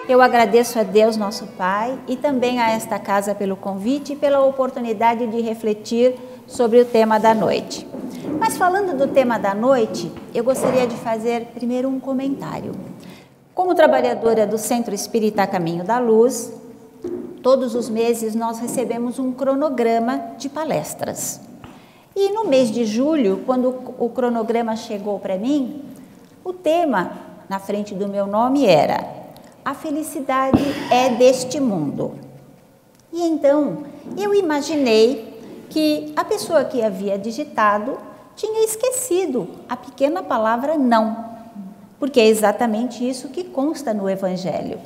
Eu agradeço a Deus, nosso Pai, e também a esta casa pelo convite e pela oportunidade de refletir sobre o tema da noite. Mas falando do tema da noite, eu gostaria de fazer primeiro um comentário. Como trabalhadora do Centro Espírita Caminho da Luz, todos os meses nós recebemos um cronograma de palestras. E no mês de julho, quando o cronograma chegou para mim, o tema na frente do meu nome era: a felicidade é deste mundo. E então eu imaginei que a pessoa que havia digitado tinha esquecido a pequena palavra não, porque é exatamente isso que consta no Evangelho.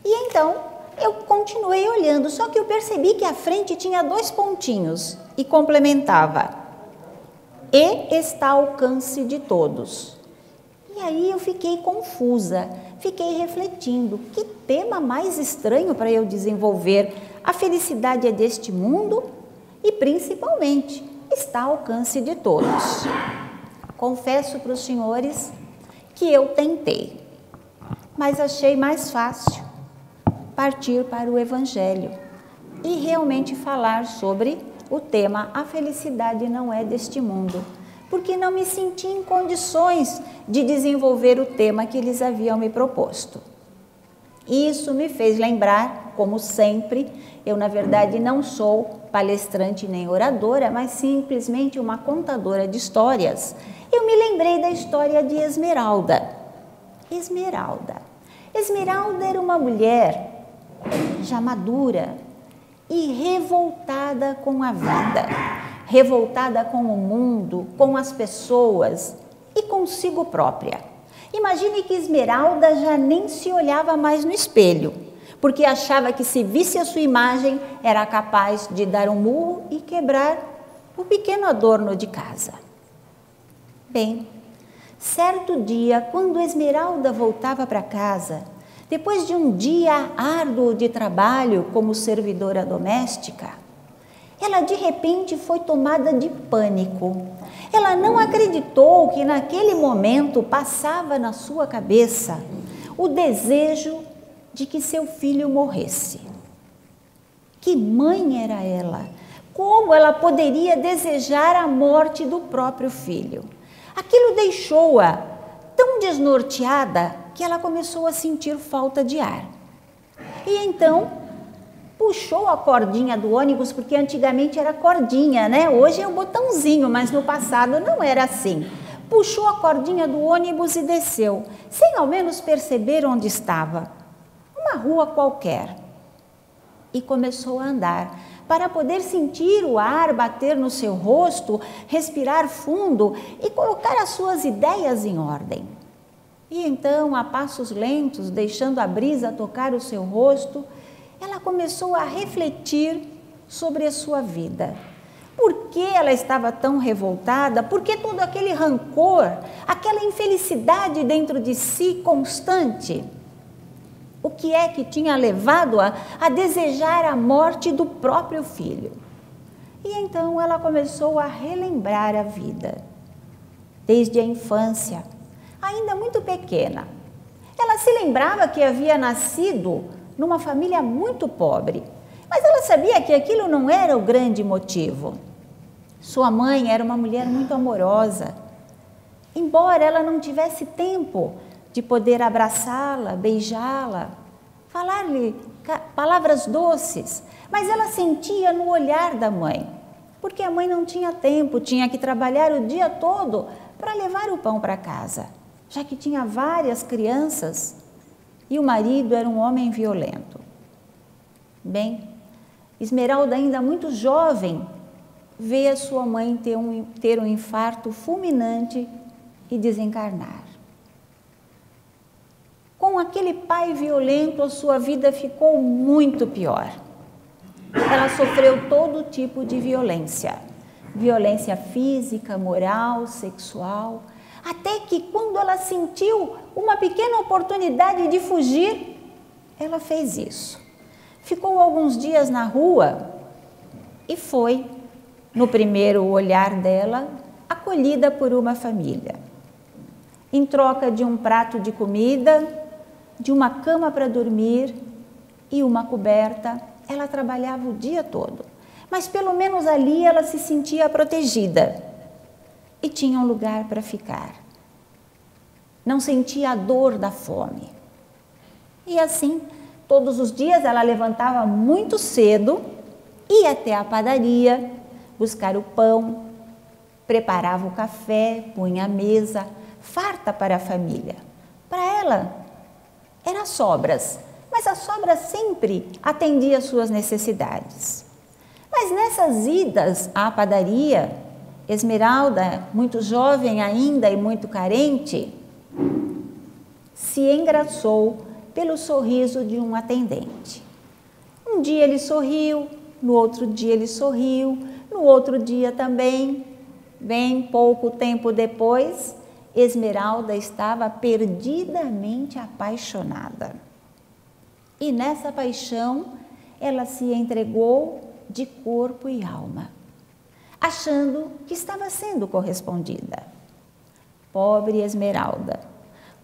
E então eu continuei olhando, só que eu percebi que à frente tinha 2 pontinhos e complementava: e está ao alcance de todos. E aí eu fiquei confusa, fiquei refletindo, que tema mais estranho para eu desenvolver. A felicidade é deste mundo e principalmente está ao alcance de todos. Confesso para os senhores que eu tentei, mas achei mais fácil partir para o Evangelho e realmente falar sobre o tema a felicidade não é deste mundo, porque não me senti em condições de desenvolver o tema que eles haviam me proposto. Isso me fez lembrar, como sempre, eu na verdade não sou palestrante nem oradora, mas simplesmente uma contadora de histórias. Eu me lembrei da história de Esmeralda. Esmeralda era uma mulher já madura e revoltada com a vida, revoltada com o mundo, com as pessoas e consigo própria. Imagine que Esmeralda já nem se olhava mais no espelho, porque achava que se visse a sua imagem era capaz de dar um murro e quebrar o pequeno adorno de casa. Bem, certo dia, quando Esmeralda voltava para casa, depois de um dia árduo de trabalho como servidora doméstica, ela de repente foi tomada de pânico. Ela não acreditou que naquele momento passava na sua cabeça o desejo de que seu filho morresse. Que mãe era ela? Como ela poderia desejar a morte do próprio filho? Aquilo deixou-a tão desnorteada que ela começou a sentir falta de ar. E então puxou a cordinha do ônibus, porque antigamente era cordinha, né? Hoje é um botãozinho, mas no passado não era assim. Puxou a cordinha do ônibus e desceu, sem ao menos perceber onde estava. Uma rua qualquer. E começou a andar, para poder sentir o ar bater no seu rosto, respirar fundo e colocar as suas ideias em ordem. E então, a passos lentos, deixando a brisa tocar o seu rosto, ela começou a refletir sobre a sua vida. Por que ela estava tão revoltada? Por que todo aquele rancor, aquela infelicidade dentro de si constante? O que é que tinha levado-a a desejar a morte do próprio filho? E então ela começou a relembrar a vida. Desde a infância, ainda muito pequena, ela se lembrava que havia nascido numa família muito pobre, mas ela sabia que aquilo não era o grande motivo. Sua mãe era uma mulher muito amorosa, embora ela não tivesse tempo de poder abraçá-la, beijá-la, falar-lhe palavras doces, mas ela sentia no olhar da mãe, porque a mãe não tinha tempo, tinha que trabalhar o dia todo para levar o pão para casa, já que tinha várias crianças e o marido era um homem violento. Bem, Esmeralda, ainda muito jovem, vê a sua mãe ter um infarto fulminante e desencarnar. Com aquele pai violento, a sua vida ficou muito pior. Ela sofreu todo tipo de violência. Violência física, moral, sexual, até que quando ela sentiu uma pequena oportunidade de fugir, ela fez isso. Ficou alguns dias na rua e foi, no primeiro olhar dela, acolhida por uma família. Em troca de um prato de comida, de uma cama para dormir e uma coberta. Ela trabalhava o dia todo, mas pelo menos ali ela se sentia protegida e tinha um lugar para ficar. Não sentia a dor da fome. E assim, todos os dias ela levantava muito cedo, ia até a padaria, buscar o pão, preparava o café, punha a mesa, farta para a família. Para ela, eram sobras, mas a sobra sempre atendia às suas necessidades. Mas nessas idas à padaria, Esmeralda, muito jovem ainda e muito carente, se engraçou pelo sorriso de um atendente. Um dia ele sorriu, no outro dia ele sorriu, no outro dia também. Bem pouco tempo depois, Esmeralda estava perdidamente apaixonada. E nessa paixão, ela se entregou de corpo e alma, achando que estava sendo correspondida. Pobre Esmeralda,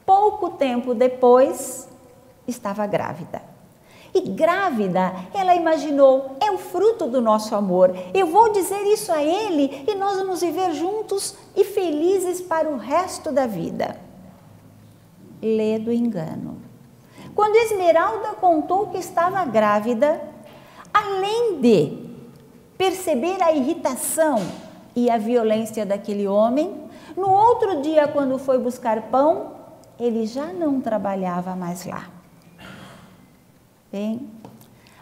pouco tempo depois, estava grávida. E grávida, ela imaginou, é o fruto do nosso amor. Eu vou dizer isso a ele e nós vamos viver juntos e felizes para o resto da vida. Ledo engano. Quando Esmeralda contou que estava grávida, além de perceber a irritação e a violência daquele homem, no outro dia, quando foi buscar pão, ele já não trabalhava mais lá. Bem,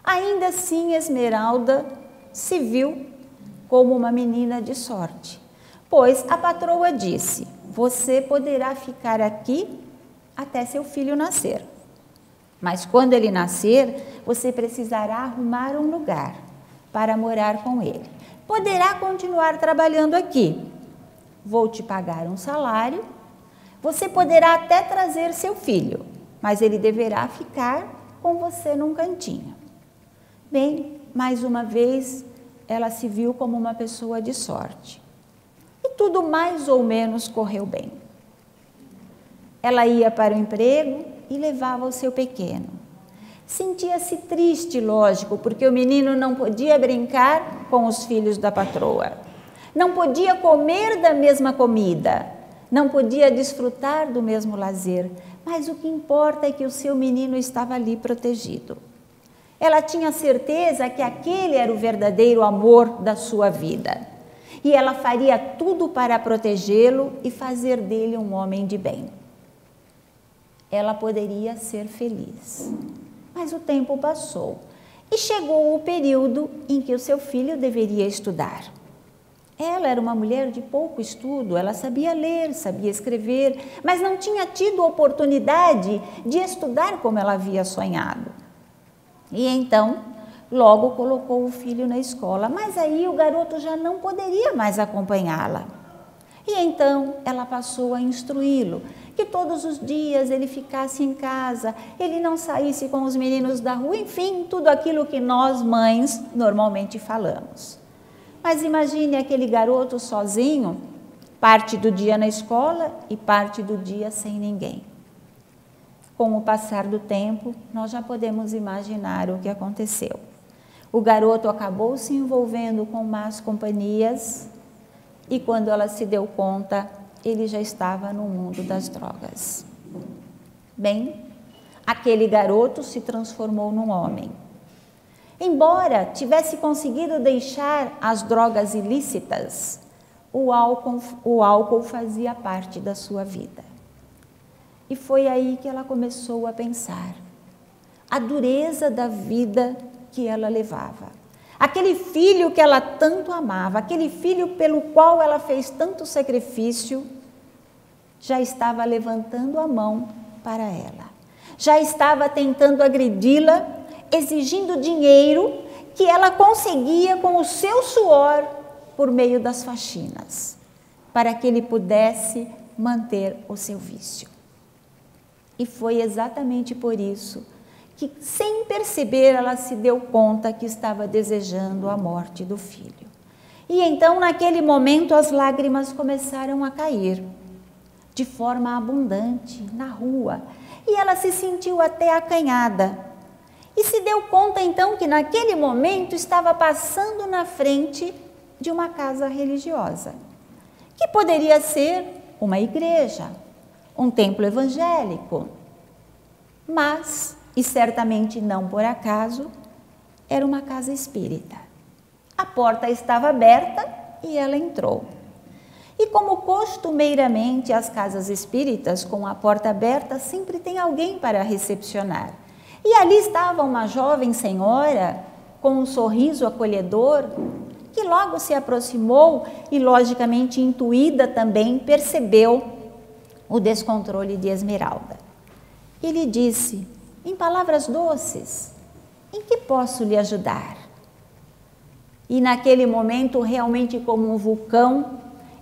ainda assim Esmeralda se viu como uma menina de sorte, pois a patroa disse: você poderá ficar aqui até seu filho nascer, mas quando ele nascer, você precisará arrumar um lugar para morar com ele. Poderá continuar trabalhando aqui, vou te pagar um salário, você poderá até trazer seu filho, mas ele deverá ficar com você num cantinho. Bem, mais uma vez, ela se viu como uma pessoa de sorte. E tudo mais ou menos correu bem. Ela ia para o emprego e levava o seu pequeno. Sentia-se triste, lógico, porque o menino não podia brincar com os filhos da patroa. Não podia comer da mesma comida. Não podia desfrutar do mesmo lazer. Mas o que importa é que o seu menino estava ali protegido. Ela tinha certeza que aquele era o verdadeiro amor da sua vida. E ela faria tudo para protegê-lo e fazer dele um homem de bem. Ela poderia ser feliz. Mas o tempo passou e chegou o período em que o seu filho deveria estudar. Ela era uma mulher de pouco estudo, ela sabia ler, sabia escrever, mas não tinha tido oportunidade de estudar como ela havia sonhado. E então, logo colocou o filho na escola, mas aí o garoto já não poderia mais acompanhá-la. E então ela passou a instruí-lo, que todos os dias ele ficasse em casa, ele não saísse com os meninos da rua, enfim, tudo aquilo que nós mães normalmente falamos. Mas imagine aquele garoto sozinho, parte do dia na escola e parte do dia sem ninguém. Com o passar do tempo, nós já podemos imaginar o que aconteceu. O garoto acabou se envolvendo com más companhias e quando ela se deu conta, ele já estava no mundo das drogas. Bem, aquele garoto se transformou num homem. Embora tivesse conseguido deixar as drogas ilícitas, o álcool fazia parte da sua vida. E foi aí que ela começou a pensar a dureza da vida que ela levava. Aquele filho que ela tanto amava, aquele filho pelo qual ela fez tanto sacrifício, já estava levantando a mão para ela. Já estava tentando agredi-la, exigindo dinheiro que ela conseguia com o seu suor por meio das faxinas, para que ele pudesse manter o seu vício. E foi exatamente por isso que, sem perceber, ela se deu conta que estava desejando a morte do filho. E então, naquele momento, as lágrimas começaram a cair de forma abundante na rua. e ela se sentiu até acanhada. E se deu conta então que naquele momento estava passando na frente de uma casa religiosa, que poderia ser uma igreja, um templo evangélico, mas, e certamente não por acaso, era uma casa espírita. A porta estava aberta e ela entrou. E como costumeiramente as casas espíritas com a porta aberta sempre tem alguém para recepcionar. E ali estava uma jovem senhora com um sorriso acolhedor que logo se aproximou e logicamente intuída também percebeu o descontrole de Esmeralda. E lhe disse, em palavras doces, em que posso lhe ajudar? E naquele momento, realmente como um vulcão,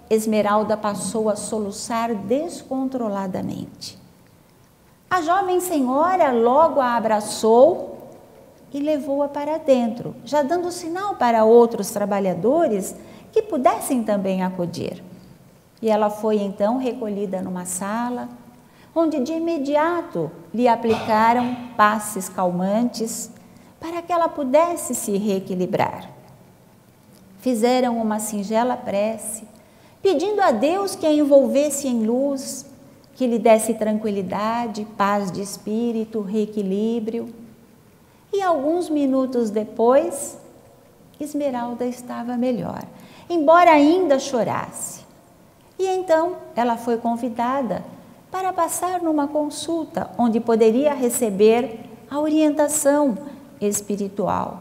Esmeralda passou a soluçar descontroladamente. A jovem senhora logo a abraçou e levou-a para dentro, já dando sinal para outros trabalhadores que pudessem também acudir. E ela foi então recolhida numa sala, onde de imediato lhe aplicaram passes calmantes para que ela pudesse se reequilibrar. Fizeram uma singela prece, pedindo a Deus que a envolvesse em luz, que lhe desse tranquilidade, paz de espírito, reequilíbrio. E alguns minutos depois, Esmeralda estava melhor, embora ainda chorasse. E então ela foi convidada para passar numa consulta, onde poderia receber a orientação espiritual,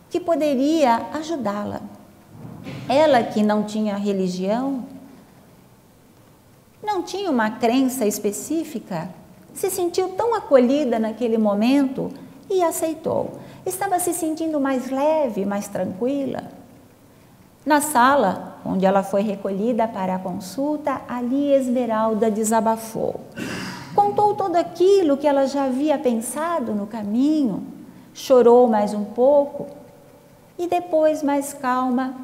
que poderia ajudá-la. Ela que não tinha religião, não tinha uma crença específica, se sentiu tão acolhida naquele momento e aceitou. Estava se sentindo mais leve, mais tranquila. Na sala, onde ela foi recolhida para a consulta, ali Esmeralda desabafou. Contou tudo aquilo que ela já havia pensado no caminho, chorou mais um pouco e depois, mais calma,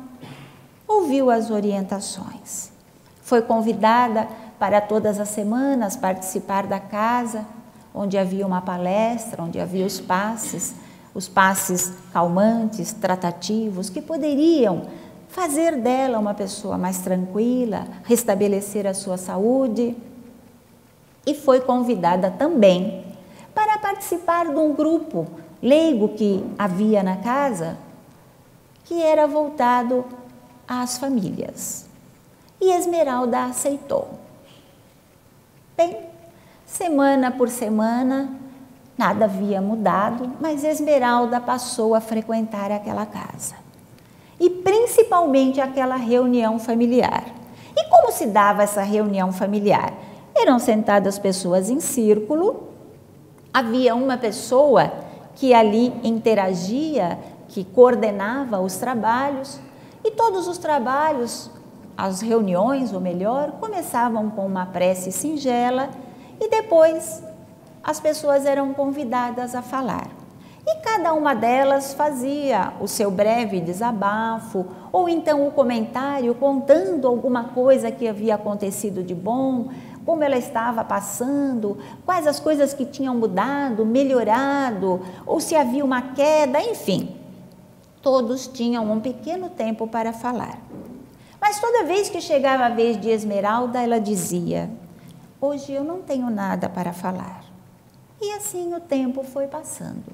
ouviu as orientações. Foi convidada para todas as semanas participar da casa, onde havia uma palestra, onde havia os passes calmantes, tratativos, que poderiam fazer dela uma pessoa mais tranquila, restabelecer a sua saúde. E foi convidada também para participar de um grupo leigo que havia na casa, que era voltado às famílias. E Esmeralda aceitou. Bem, semana por semana, nada havia mudado, mas Esmeralda passou a frequentar aquela casa. E principalmente aquela reunião familiar. E como se dava essa reunião familiar? Eram sentadas pessoas em círculo, havia uma pessoa que ali interagia, que coordenava os trabalhos, e todos os trabalhos, as reuniões, ou melhor, começavam com uma prece singela e depois as pessoas eram convidadas a falar. E cada uma delas fazia o seu breve desabafo, ou então o comentário contando alguma coisa que havia acontecido de bom, como ela estava passando, quais as coisas que tinham mudado, melhorado, ou se havia uma queda, enfim. Todos tinham um pequeno tempo para falar. Mas toda vez que chegava a vez de Esmeralda, ela dizia, hoje eu não tenho nada para falar. E assim o tempo foi passando.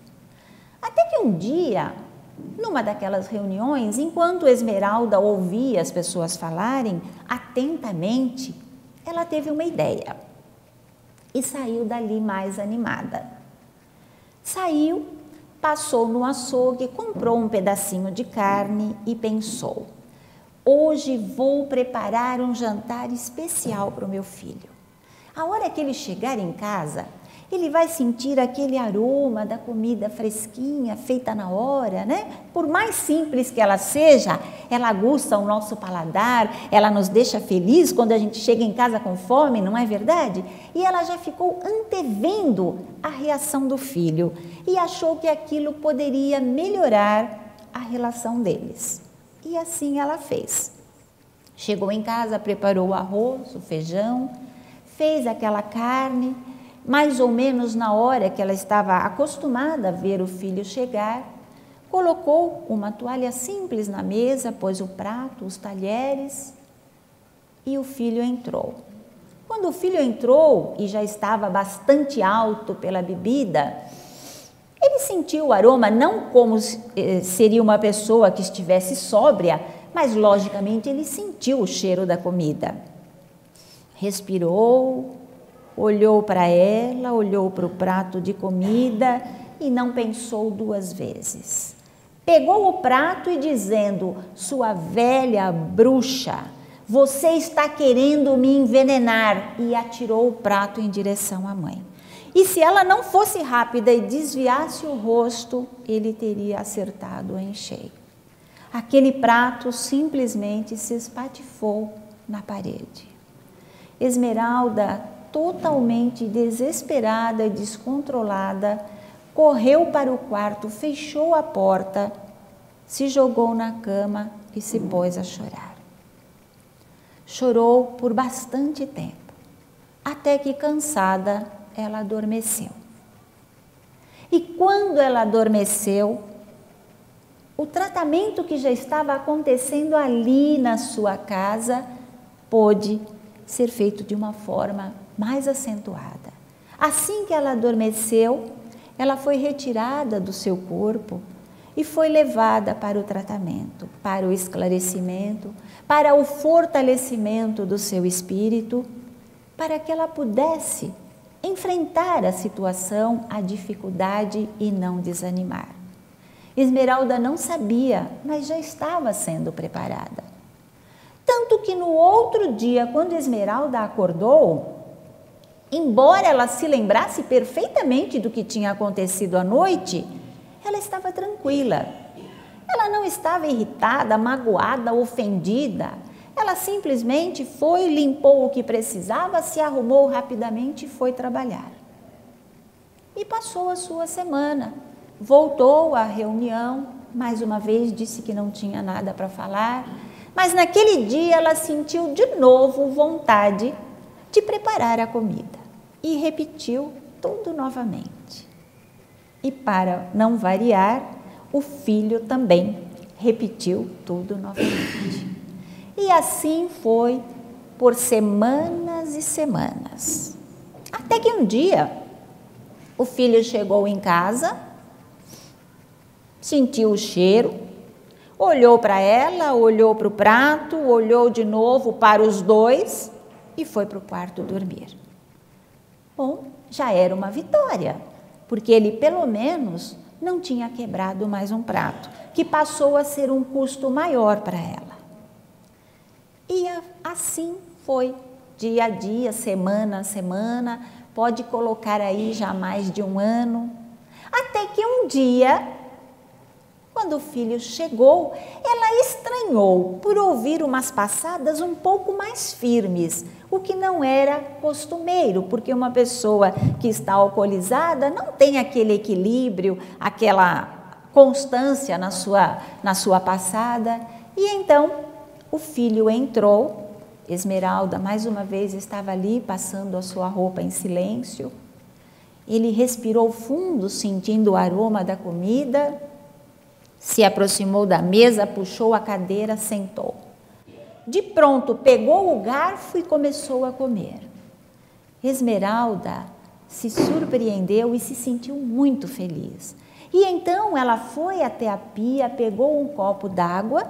Até que um dia, numa daquelas reuniões, enquanto Esmeralda ouvia as pessoas falarem atentamente, ela teve uma ideia e saiu dali mais animada. Saiu, passou no açougue, comprou um pedacinho de carne e pensou, hoje vou preparar um jantar especial para o meu filho. A hora que ele chegar em casa, ele vai sentir aquele aroma da comida fresquinha, feita na hora, né? Por mais simples que ela seja, ela aguça o nosso paladar, ela nos deixa feliz quando a gente chega em casa com fome, não é verdade? E ela já ficou antevendo a reação do filho e achou que aquilo poderia melhorar a relação deles. E assim ela fez. Chegou em casa, preparou o arroz, o feijão, fez aquela carne mais ou menos na hora que ela estava acostumada a ver o filho chegar, colocou uma toalha simples na mesa, pôs o prato, os talheres e o filho entrou. Quando o filho entrou e já estava bastante alto pela bebida, ele sentiu o aroma não como seria uma pessoa que estivesse sóbria, mas logicamente ele sentiu o cheiro da comida. Respirou, olhou para ela, olhou para o prato de comida e não pensou duas vezes. Pegou o prato e dizendo: "Sua velha bruxa, você está querendo me envenenar", e atirou o prato em direção à mãe. E se ela não fosse rápida e desviasse o rosto, ele teria acertado em cheio. Aquele prato simplesmente se espatifou na parede. Esmeralda, totalmente desesperada e descontrolada, correu para o quarto, fechou a porta, se jogou na cama e se pôs a chorar. Chorou por bastante tempo, até que, cansada, ela adormeceu. E quando ela adormeceu, o tratamento que já estava acontecendo ali na sua casa pôde ser feito de uma forma mais acentuada. Assim que ela adormeceu, ela foi retirada do seu corpo e foi levada para o tratamento, para o esclarecimento, para o fortalecimento do seu espírito, para que ela pudesse enfrentar a situação, a dificuldade e não desanimar. Esmeralda não sabia, mas já estava sendo preparada. Tanto que no outro dia, quando Esmeralda acordou, embora ela se lembrasse perfeitamente do que tinha acontecido à noite, ela estava tranquila. Ela não estava irritada, magoada, ofendida. Ela simplesmente foi, limpou o que precisava, se arrumou rapidamente e foi trabalhar. E passou a sua semana. Voltou à reunião, mais uma vez disse que não tinha nada para falar, mas naquele dia ela sentiu de novo vontade de preparar a comida e repetiu tudo novamente. E para não variar, o filho também repetiu tudo novamente. E assim foi por semanas e semanas. Até que um dia, o filho chegou em casa, sentiu o cheiro, olhou para ela, olhou para o prato, olhou de novo para os dois e foi para o quarto dormir. Bom, já era uma vitória, porque ele pelo menos não tinha quebrado mais um prato, que passou a ser um custo maior para ela. E assim foi, dia a dia, semana a semana, pode colocar aí já mais de um ano, até que um dia, quando o filho chegou, ela estranhou por ouvir umas passadas um pouco mais firmes, o que não era costumeiro, porque uma pessoa que está alcoolizada não tem aquele equilíbrio, aquela constância na sua passada. E então o filho entrou, Esmeralda mais uma vez estava ali passando a sua roupa em silêncio. Ele respirou fundo, sentindo o aroma da comida, se aproximou da mesa, puxou a cadeira, sentou. De pronto, pegou o garfo e começou a comer. Esmeralda se surpreendeu e se sentiu muito feliz. E então ela foi até a pia, pegou um copo d'água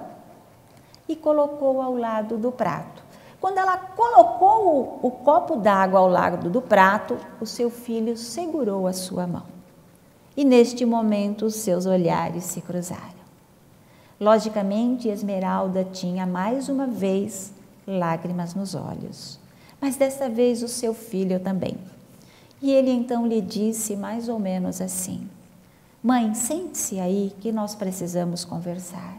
e colocou ao lado do prato. Quando ela colocou o copo d'água ao lado do prato, o seu filho segurou a sua mão. E neste momento os seus olhares se cruzaram. Logicamente, Esmeralda tinha mais uma vez lágrimas nos olhos, mas desta vez o seu filho também. E ele então lhe disse mais ou menos assim: "Mãe, sente-se aí que nós precisamos conversar.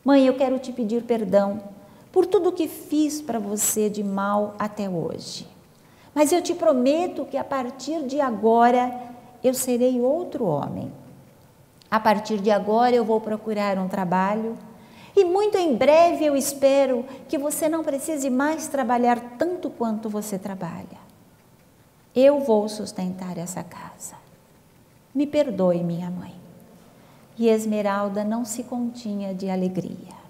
Mãe, eu quero te pedir perdão por tudo que fiz para você de mal até hoje. Mas eu te prometo que a partir de agora eu serei outro homem. A partir de agora eu vou procurar um trabalho e muito em breve eu espero que você não precise mais trabalhar tanto quanto você trabalha." Eu vou sustentar essa casa. Me perdoe, minha mãe. E Esmeralda não se continha de alegria.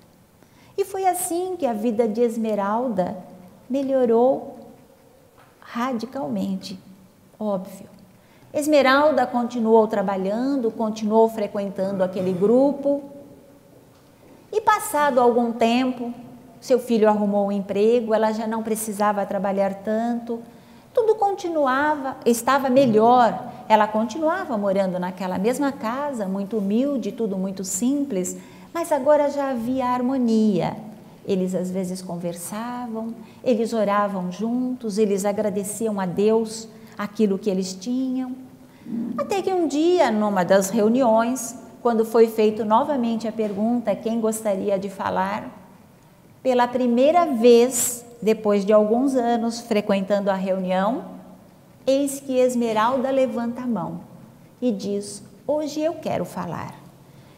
E foi assim que a vida de Esmeralda melhorou radicalmente, óbvio. Esmeralda continuou trabalhando, continuou frequentando aquele grupo. E passado algum tempo, seu filho arrumou um emprego, ela já não precisava trabalhar tanto. Tudo continuava, estava melhor. Ela continuava morando naquela mesma casa, muito humilde, tudo muito simples, mas agora já havia harmonia. Eles às vezes conversavam, eles oravam juntos, eles agradeciam a Deus aquilo que eles tinham. Até que um dia, numa das reuniões, quando foi feito novamente a pergunta quem gostaria de falar, pela primeira vez, depois de alguns anos frequentando a reunião, eis que Esmeralda levanta a mão e diz: hoje eu quero falar.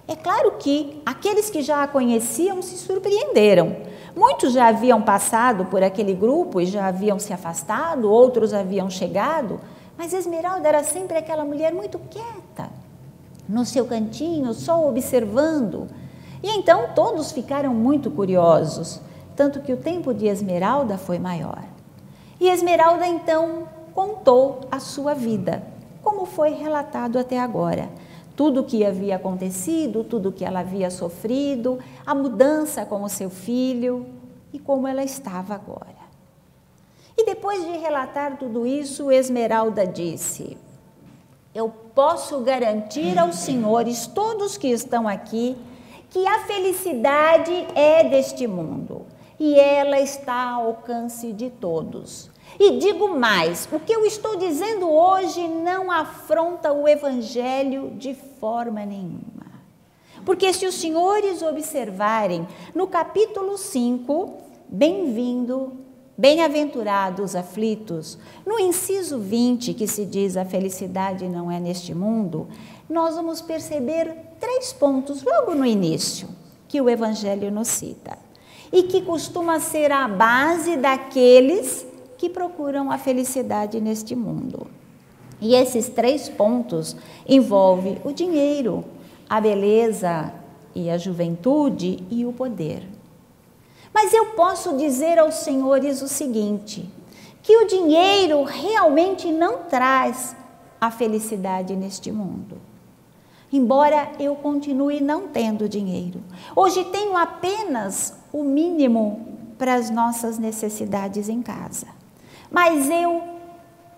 É claro que aqueles que já a conheciam se surpreenderam. Muitos já haviam passado por aquele grupo e já haviam se afastado, outros haviam chegado, mas Esmeralda era sempre aquela mulher muito quieta, no seu cantinho, só observando. E então todos ficaram muito curiosos, tanto que o tempo de Esmeralda foi maior. E Esmeralda então contou a sua vida, como foi relatado até agora. Tudo o que havia acontecido, tudo o que ela havia sofrido, a mudança com o seu filho e como ela estava agora. E depois de relatar tudo isso, Esmeralda disse: eu posso garantir aos senhores, todos que estão aqui, que a felicidade é deste mundo e ela está ao alcance de todos. E digo mais, o que eu estou dizendo hoje não afronta o Evangelho de forma nenhuma. Porque se os senhores observarem no capítulo 5, bem-vindo, bem-aventurados aflitos, no inciso 20, que se diz a felicidade não é neste mundo, nós vamos perceber 3 pontos logo no início, que o Evangelho nos cita, e que costuma ser a base daqueles que procuram a felicidade neste mundo. E esses 3 pontos envolvem o dinheiro, a beleza e a juventude e o poder. Mas eu posso dizer aos senhores o seguinte, que o dinheiro realmente não traz a felicidade neste mundo. Embora eu continue não tendo dinheiro. Hoje tenho apenas o mínimo para as nossas necessidades em casa. Mas eu,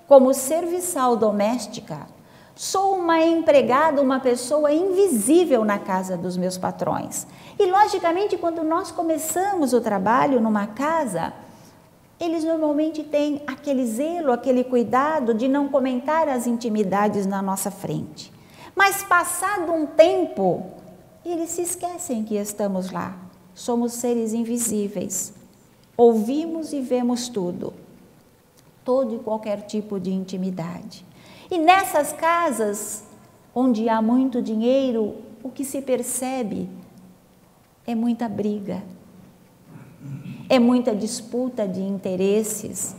como serviçal doméstica, sou uma empregada, uma pessoa invisível na casa dos meus patrões. E, logicamente, quando nós começamos o trabalho numa casa, eles normalmente têm aquele zelo, aquele cuidado de não comentar as intimidades na nossa frente. Mas, passado um tempo, eles se esquecem que estamos lá. Somos seres invisíveis. Ouvimos e vemos tudo. Todo e qualquer tipo de intimidade. E nessas casas, onde há muito dinheiro, o que se percebe é muita briga, é muita disputa de interesses,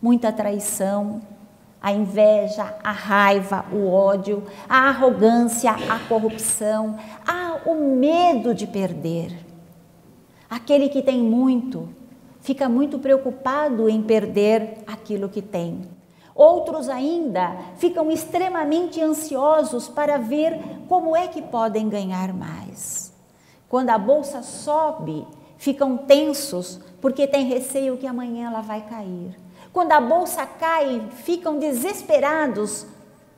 muita traição, a inveja, a raiva, o ódio, a arrogância, a corrupção, há o medo de perder. Aquele que tem muito fica muito preocupado em perder aquilo que tem. Outros ainda ficam extremamente ansiosos para ver como é que podem ganhar mais. Quando a bolsa sobe, ficam tensos porque têm receio que amanhã ela vai cair. Quando a bolsa cai, ficam desesperados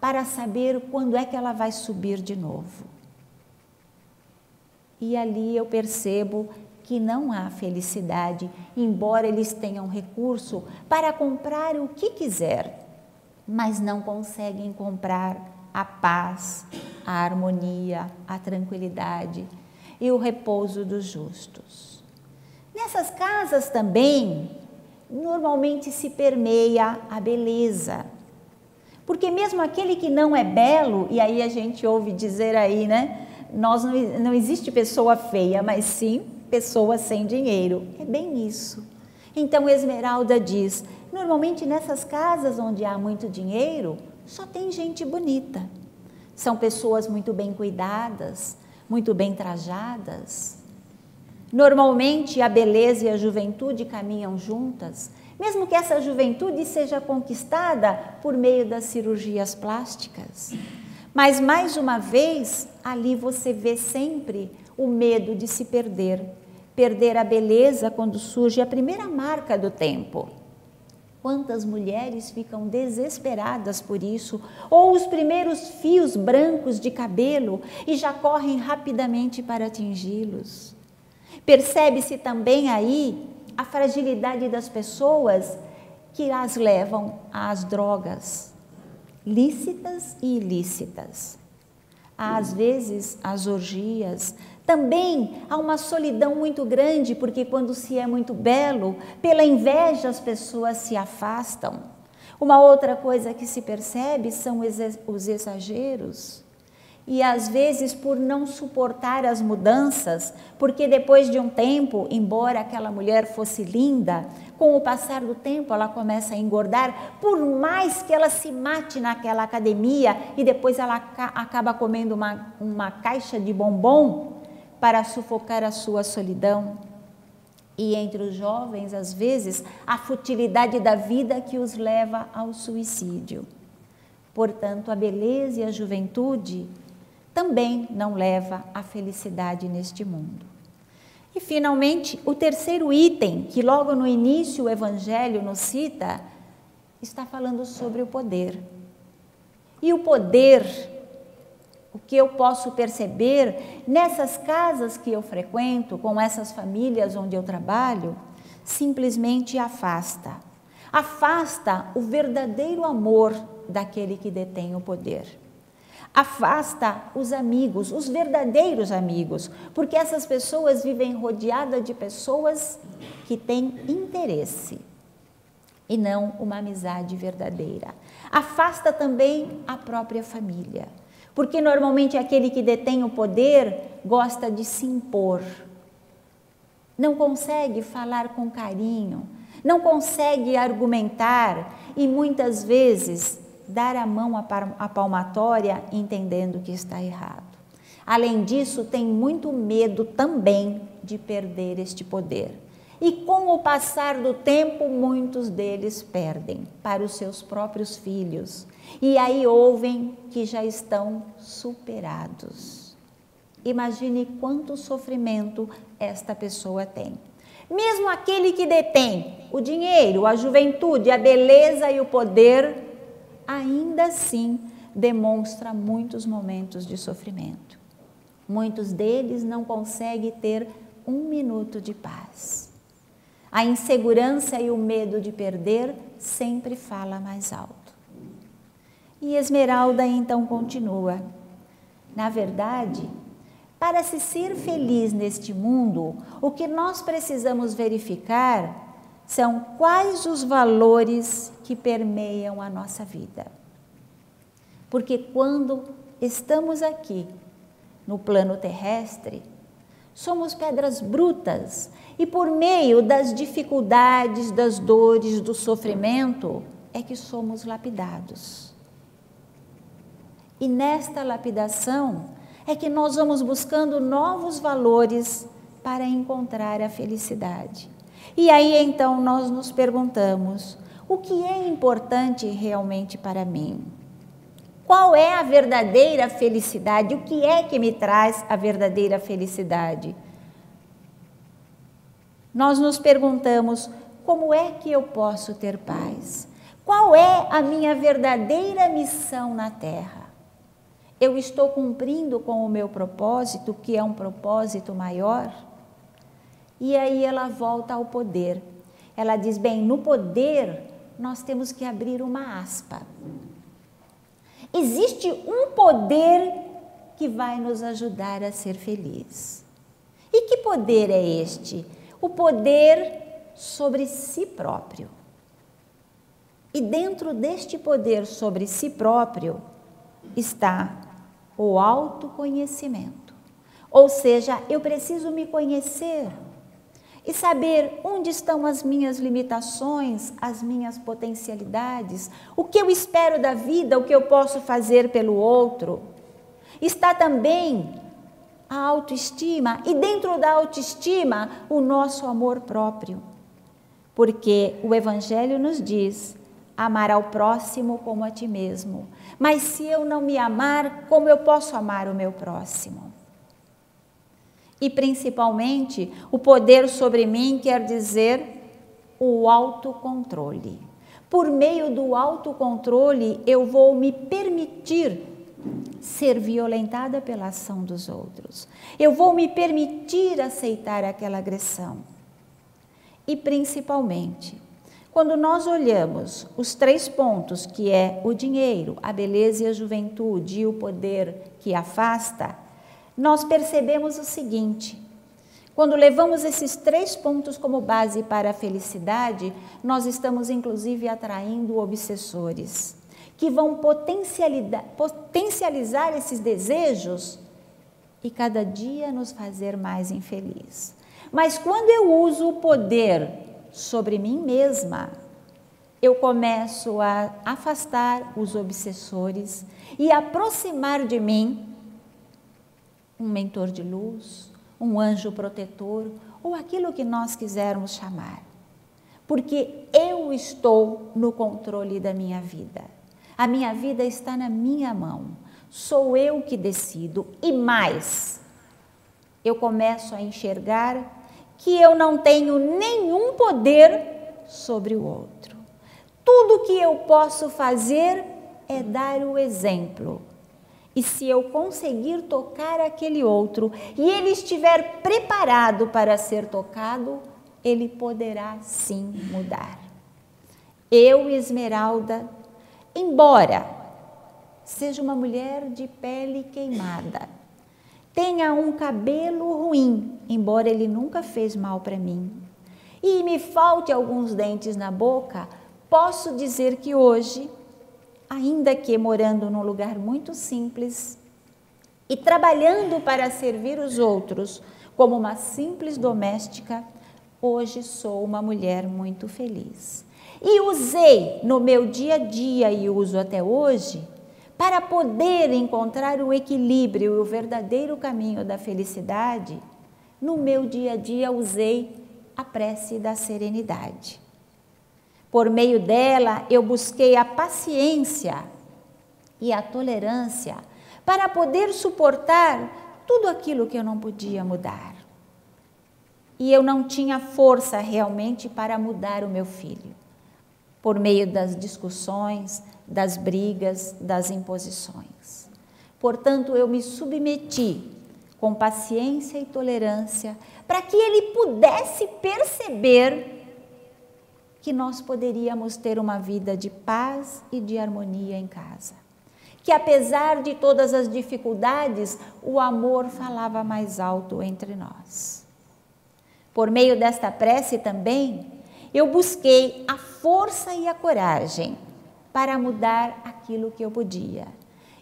para saber quando é que ela vai subir de novo. E ali eu percebo que não há felicidade, embora eles tenham recurso para comprar o que quiser, mas não conseguem comprar a paz, a harmonia, a tranquilidade e o repouso dos justos. Nessas casas também, normalmente se permeia a beleza, porque mesmo aquele que não é belo, e aí a gente ouve dizer aí, né? Não existe pessoa feia, mas sim pessoa sem dinheiro. É bem isso. Então Esmeralda diz, Normalmente nessas casas onde há muito dinheiro, só tem gente bonita. São pessoas muito bem cuidadas, muito bem trajadas. Normalmente a beleza e a juventude caminham juntas, mesmo que essa juventude seja conquistada por meio das cirurgias plásticas. Mas mais uma vez, ali você vê sempre o medo de se perder. Perder a beleza quando surge a primeira marca do tempo. Quantas mulheres ficam desesperadas por isso, ou os primeiros fios brancos de cabelo e já correm rapidamente para atingi-los. Percebe-se também aí a fragilidade das pessoas que as levam às drogas, lícitas e ilícitas. Há, às vezes, as orgias. Também há uma solidão muito grande, porque quando se é muito belo, pela inveja as pessoas se afastam. Uma outra coisa que se percebe são os exageros. E às vezes por não suportar as mudanças, porque depois de um tempo, embora aquela mulher fosse linda, com o passar do tempo ela começa a engordar, por mais que ela se mate naquela academia e depois ela acaba comendo uma caixa de bombom para sufocar a sua solidão. E entre os jovens, às vezes, a futilidade da vida que os leva ao suicídio. Portanto, a beleza e a juventude também não leva à felicidade neste mundo. E, finalmente, o terceiro item, que logo no início o Evangelho nos cita, está falando sobre o poder. E o poder, o que eu posso perceber nessas casas que eu frequento, com essas famílias onde eu trabalho, simplesmente afasta. Afasta o verdadeiro amor daquele que detém o poder. Afasta os amigos, os verdadeiros amigos, porque essas pessoas vivem rodeadas de pessoas que têm interesse e não uma amizade verdadeira. Afasta também a própria família, porque normalmente aquele que detém o poder gosta de se impor, não consegue falar com carinho, não consegue argumentar e muitas vezes dar a mão à palmatória entendendo que está errado. Além disso, tem muito medo também de perder este poder. E com o passar do tempo, muitos deles perdem para os seus próprios filhos. E aí ouvem que já estão superados. Imagine quanto sofrimento esta pessoa tem. Mesmo aquele que detém o dinheiro, a juventude, a beleza e o poder, ainda assim demonstra muitos momentos de sofrimento. Muitos deles não conseguem ter um minuto de paz. A insegurança e o medo de perder sempre fala mais alto. E Esmeralda então continua. Na verdade, para se ser feliz neste mundo, o que nós precisamos verificar são quais os valores que permeiam a nossa vida. Porque quando estamos aqui, no plano terrestre, somos pedras brutas e por meio das dificuldades, das dores, do sofrimento, é que somos lapidados. E nesta lapidação é que nós vamos buscando novos valores para encontrar a felicidade. E aí então nós nos perguntamos, o que é importante realmente para mim? Qual é a verdadeira felicidade? O que é que me traz a verdadeira felicidade? Nós nos perguntamos, como é que eu posso ter paz? Qual é a minha verdadeira missão na Terra? Eu estou cumprindo com o meu propósito, que é um propósito maior? E aí ela volta ao poder. Ela diz, bem, no poder nós temos que abrir uma aspa. Existe um poder que vai nos ajudar a ser feliz. E que poder é este? O poder sobre si próprio. E dentro deste poder sobre si próprio está o autoconhecimento. Ou seja, eu preciso me conhecer. e saber onde estão as minhas limitações, as minhas potencialidades, o que eu espero da vida, o que eu posso fazer pelo outro. Está também a autoestima e dentro da autoestima o nosso amor próprio. Porque o Evangelho nos diz: amar ao próximo como a ti mesmo. Mas se eu não me amar, como eu posso amar o meu próximo? E principalmente, o poder sobre mim quer dizer o autocontrole. Por meio do autocontrole, eu vou me permitir ser violentada pela ação dos outros. Eu vou me permitir aceitar aquela agressão. E principalmente, quando nós olhamos os 3 pontos, que é o dinheiro, a beleza e a juventude e o poder que afasta, nós percebemos o seguinte: quando levamos esses 3 pontos como base para a felicidade, nós estamos inclusive atraindo obsessores, que vão potencializar esses desejos e cada dia nos fazer mais infelizes. Mas quando eu uso o poder sobre mim mesma, eu começo a afastar os obsessores e aproximar de mim um mentor de luz, um anjo protetor, ou aquilo que nós quisermos chamar. Porque eu estou no controle da minha vida. A minha vida está na minha mão. Sou eu que decido. E mais, eu começo a enxergar que eu não tenho nenhum poder sobre o outro. Tudo que eu posso fazer é dar o exemplo. E se eu conseguir tocar aquele outro e ele estiver preparado para ser tocado, ele poderá sim mudar. Eu, Esmeralda, embora seja uma mulher de pele queimada, tenha um cabelo ruim, embora ele nunca fez mal para mim, e me falte alguns dentes na boca, posso dizer que hoje, ainda que morando num lugar muito simples e trabalhando para servir os outros como uma simples doméstica, hoje sou uma mulher muito feliz. E usei no meu dia a dia e uso até hoje para poder encontrar o equilíbrio e o verdadeiro caminho da felicidade. No meu dia a dia usei a prece da serenidade. Por meio dela, eu busquei a paciência e a tolerância para poder suportar tudo aquilo que eu não podia mudar. E eu não tinha força realmente para mudar o meu filho, por meio das discussões, das brigas, das imposições. Portanto, eu me submeti com paciência e tolerância para que ele pudesse perceber que nós poderíamos ter uma vida de paz e de harmonia em casa. Que apesar de todas as dificuldades, o amor falava mais alto entre nós. Por meio desta prece também, eu busquei a força e a coragem para mudar aquilo que eu podia.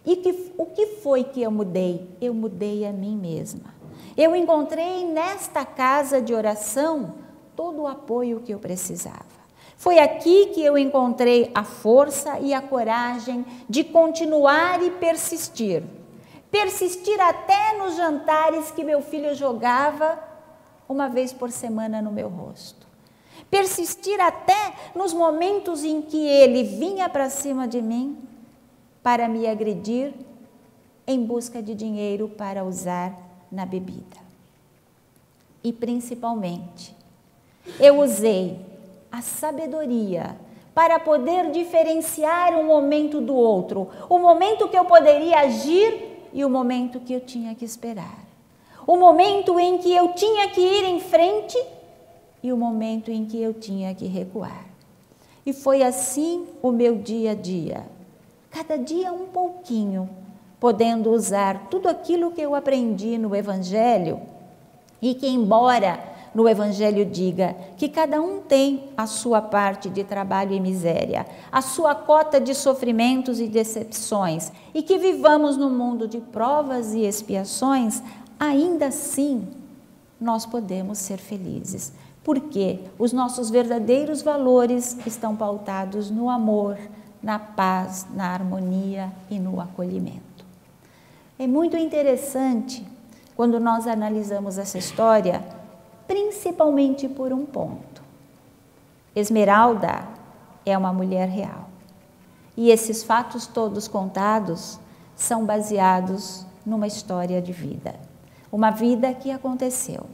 E o que foi que eu mudei? Eu mudei a mim mesma. Eu encontrei nesta casa de oração todo o apoio que eu precisava. Foi aqui que eu encontrei a força e a coragem de continuar e persistir. Persistir até nos jantares que meu filho jogava uma vez por semana no meu rosto. Persistir até nos momentos em que ele vinha para cima de mim para me agredir em busca de dinheiro para usar na bebida. E principalmente, eu usei a sabedoria para poder diferenciar um momento do outro, o momento que eu poderia agir e o momento que eu tinha que esperar, o momento em que eu tinha que ir em frente e o momento em que eu tinha que recuar. E foi assim o meu dia a dia, cada dia um pouquinho, podendo usar tudo aquilo que eu aprendi no Evangelho e que, embora no Evangelho diga que cada um tem a sua parte de trabalho e miséria, a sua cota de sofrimentos e decepções, e que vivamos num mundo de provas e expiações, ainda assim nós podemos ser felizes, Porque os nossos verdadeiros valores estão pautados no amor, na paz, na harmonia e no acolhimento. É muito interessante quando nós analisamos essa história, principalmente por um ponto. Esmeralda é uma mulher real. E esses fatos todos contados são baseados numa história de vida. Uma vida que aconteceu.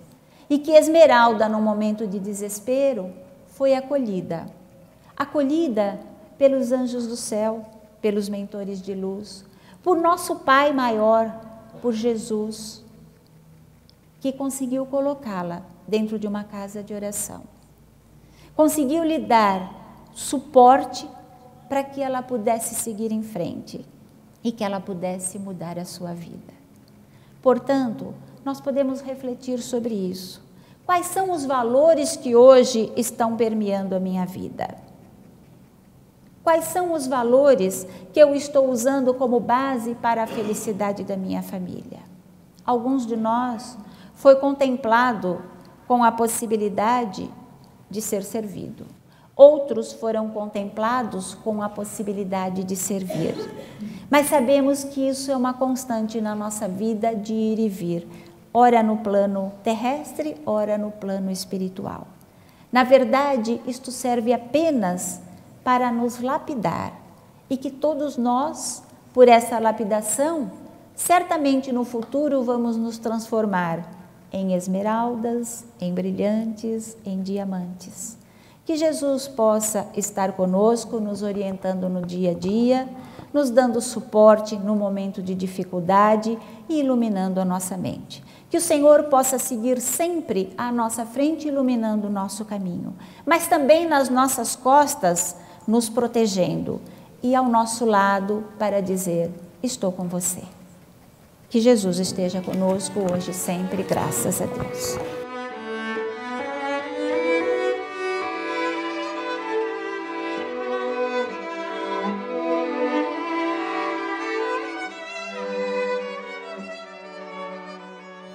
E que Esmeralda, num momento de desespero, foi acolhida. Acolhida pelos anjos do céu, pelos mentores de luz, por nosso Pai maior, por Jesus, que conseguiu colocá-la dentro de uma casa de oração. Conseguiu lhe dar suporte para que ela pudesse seguir em frente e que ela pudesse mudar a sua vida. Portanto, nós podemos refletir sobre isso. Quais são os valores que hoje estão permeando a minha vida? Quais são os valores que eu estou usando como base para a felicidade da minha família? Alguns de nós foi contemplado com a possibilidade de ser servido. Outros foram contemplados com a possibilidade de servir. Mas sabemos que isso é uma constante na nossa vida de ir e vir, ora no plano terrestre, ora no plano espiritual. Na verdade, isto serve apenas para nos lapidar e que todos nós, por essa lapidação, certamente no futuro vamos nos transformar em esmeraldas, em brilhantes, em diamantes. Que Jesus possa estar conosco, nos orientando no dia a dia, nos dando suporte no momento de dificuldade e iluminando a nossa mente. Que o Senhor possa seguir sempre à nossa frente, iluminando o nosso caminho, mas também nas nossas costas, nos protegendo e ao nosso lado para dizer, estou com você. Que Jesus esteja conosco hoje e sempre, graças a Deus.